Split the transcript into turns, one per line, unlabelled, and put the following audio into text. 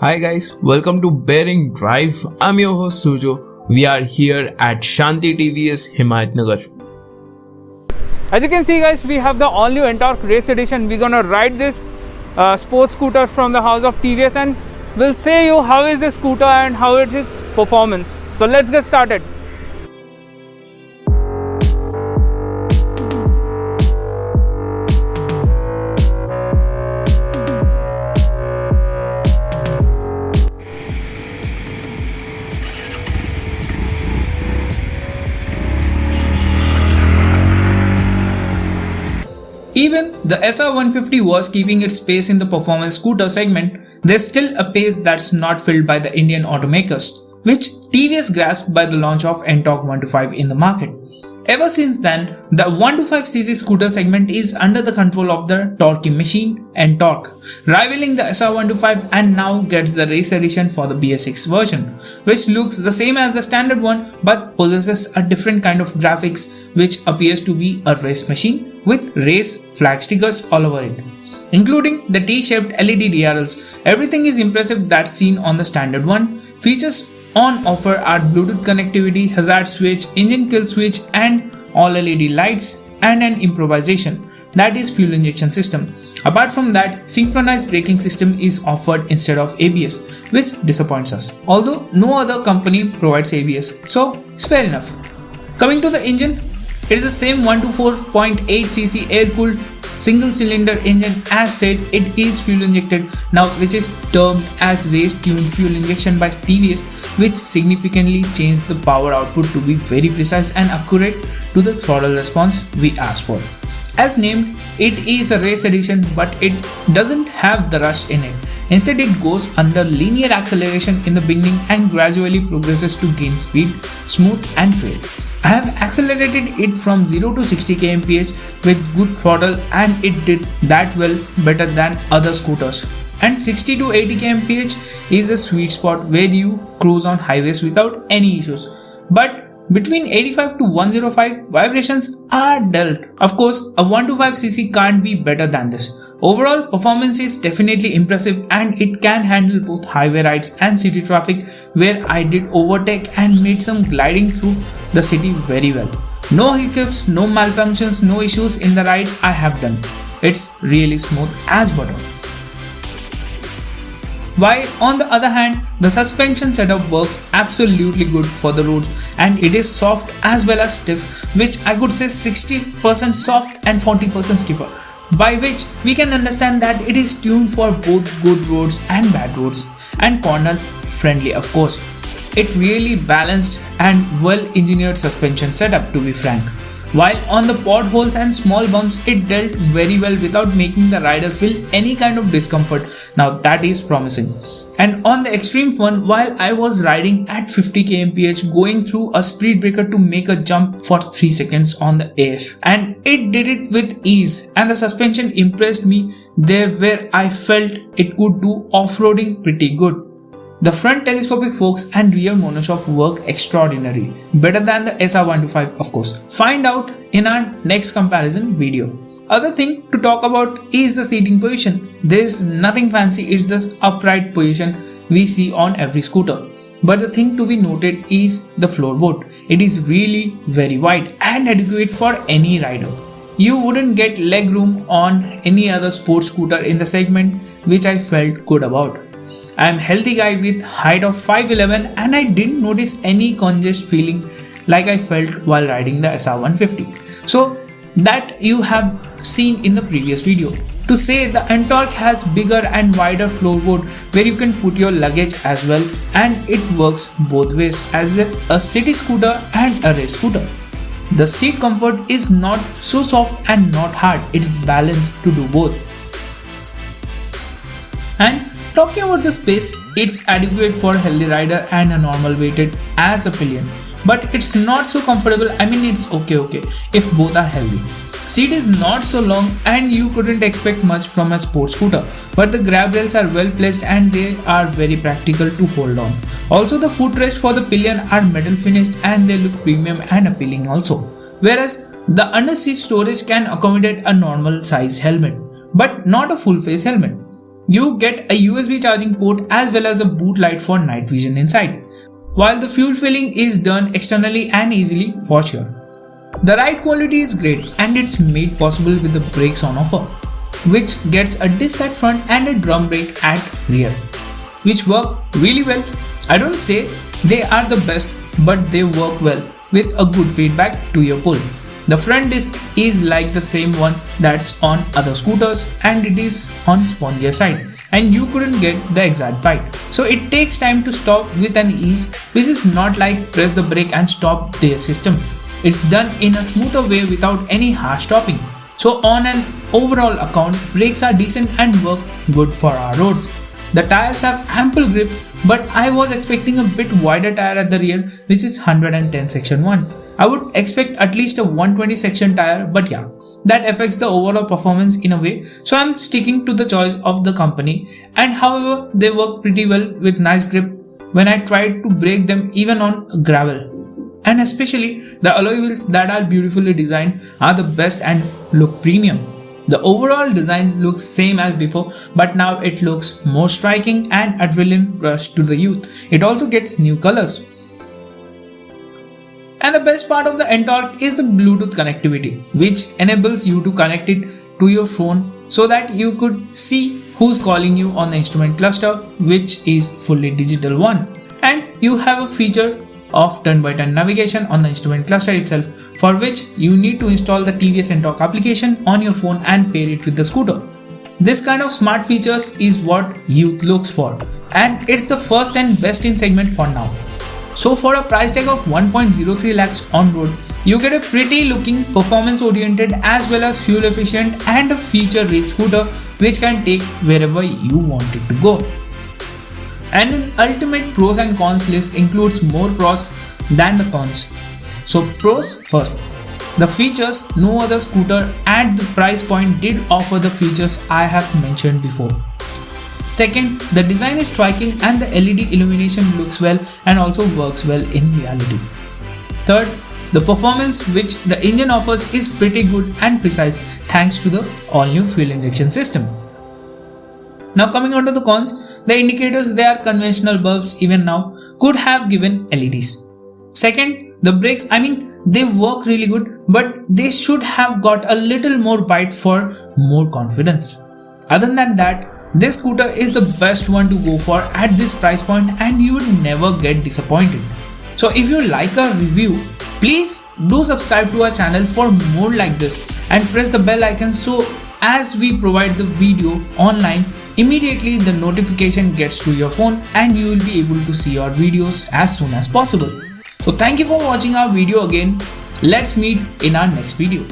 Hi guys, welcome to Bearing Drive. I'm your host Sujo. We are here at Shanti TVS Himayatnagar.
As you can see guys, we have the all new Ntorq Race Edition. We're gonna ride this sports scooter from the house of TVS and we'll say you how is this scooter and how it is performance. So let's get started.
Even the SR150 was keeping its pace in the performance scooter segment, there's still a pace that's not filled by the Indian automakers, which TVS grasped by the launch of Ntorq 125 in the market. Ever since then, the 125cc scooter segment is under the control of the Torquey machine, Ntorq, rivaling the SR125 and now gets the race edition for the BS6 version, which looks the same as the standard one but possesses a different kind of graphics which appears to be a race machine with race flag stickers all over it. Including the T-shaped LED DRLs, everything is impressive that's seen on the standard one. Features on offer are Bluetooth connectivity, hazard switch, engine kill switch and all LED lights and an improvisation, that is fuel injection system. Apart from that, synchronized braking system is offered instead of ABS, which disappoints us. Although no other company provides ABS, so it's fair enough. Coming to the engine, it is the same 124.8cc air-cooled single-cylinder engine. As said, it is fuel-injected now, which is termed as race-tuned fuel injection by TVS, which significantly changed the power output to be very precise and accurate to the throttle response we asked for. As named, it is a race edition, but it doesn't have the rush in it. Instead, it goes under linear acceleration in the beginning and gradually progresses to gain speed, smooth and fair. I have accelerated it from 0 to 60 kmph with good throttle and it did that well, better than other scooters. And 60 to 80 kmph is a sweet spot where you cruise on highways without any issues. But between 85 to 105, vibrations are dealt. Of course, a 125cc can't be better than this. Overall, performance is definitely impressive and it can handle both highway rides and city traffic, where I did overtake and made some gliding through the city very well. No hiccups, no malfunctions, no issues in the ride I have done. It's really smooth as butter. While on the other hand, the suspension setup works absolutely good for the roads and it is soft as well as stiff, which I could say 60% soft and 40% stiffer, by which we can understand that it is tuned for both good roads and bad roads and corner friendly of course. It really balanced and well engineered suspension setup, to be frank. While on the potholes and small bumps, it dealt very well without making the rider feel any kind of discomfort. Now that is promising. And on the extreme one, while I was riding at 50 kmph going through a speed breaker to make a jump for 3 seconds on the air. And it did it with ease and the suspension impressed me there where I felt it could do off-roading pretty good. The front telescopic forks and rear monoshock work extraordinary, better than the SR125 of course. Find out in our next comparison video. Other thing to talk about is the seating position. There is nothing fancy, it's just upright position we see on every scooter. But the thing to be noted is the floorboard. It is really very wide and adequate for any rider. You wouldn't get leg room on any other sports scooter in the segment, which I felt good about. I am healthy guy with height of 5'11" and I didn't notice any congest feeling like I felt while riding the SR150. So that you have seen in the previous video. To say the Ntorq has bigger and wider floorboard where you can put your luggage as well, and it works both ways as a city scooter and a race scooter. The seat comfort is not so soft and not hard, it is balanced to do both. And talking about the space, it's adequate for a healthy rider and a normal weighted as a pillion. But it's not so comfortable, I mean it's okay if both are healthy. Seat is not so long and you couldn't expect much from a sports scooter. But the grab rails are well placed and they are very practical to hold on. Also the footrest for the pillion are metal finished and they look premium and appealing also. Whereas the under seat storage can accommodate a normal size helmet, but not a full face helmet. You get a USB charging port as well as a boot light for night vision inside, while the fuel filling is done externally and easily for sure. The ride quality is great and it's made possible with the brakes on offer, which gets a disc at front and a drum brake at rear, which work really well. I don't say they are the best, but they work well with a good feedback to your pull. The front disc is like the same one that's on other scooters and it is on spongier side, and you couldn't get the exact bite. So it takes time to stop with an ease, which is not like press the brake and stop their system. It's done in a smoother way without any harsh stopping. So on an overall account, brakes are decent and work good for our roads. The tires have ample grip, but I was expecting a bit wider tire at the rear, which is 110 section 1. I would expect at least a 120 section tire, but yeah, that affects the overall performance in a way, so I'm sticking to the choice of the company. And however, they work pretty well with nice grip when I tried to brake them even on gravel. And especially the alloy wheels that are beautifully designed are the best and look premium. The overall design looks same as before, but now it looks more striking and adrenaline rush to the youth. It also gets new colors. And the best part of the Ntorq is the Bluetooth connectivity, which enables you to connect it to your phone so that you could see who's calling you on the instrument cluster, which is fully digital one. And you have a feature of turn-by-turn navigation on the instrument cluster itself, for which you need to install the TVS Ntorq application on your phone and pair it with the scooter. This kind of smart features is what youth looks for, and it's the first and best in segment for now. So for a price tag of 1.03 lakhs on road, you get a pretty looking, performance oriented as well as fuel efficient and a feature rich scooter which can take wherever you want it to go. And an ultimate pros and cons list includes more pros than the cons. So pros first. The features, no other scooter at the price point did offer the features I have mentioned before. Second, the design is striking and the LED illumination looks well and also works well in reality. Third, the performance which the engine offers is pretty good and precise thanks to the all-new fuel injection system. Now coming on to the cons, the indicators, they are conventional bulbs even now, could have given LEDs. Second, the brakes, they work really good, but they should have got a little more bite for more confidence. Other than that, this scooter is the best one to go for at this price point and you would never get disappointed. So if you like our review, please do subscribe to our channel for more like this and press the bell icon so as we provide the video online, immediately the notification gets to your phone and you will be able to see our videos as soon as possible. So thank you for watching our video again. Let's meet in our next video.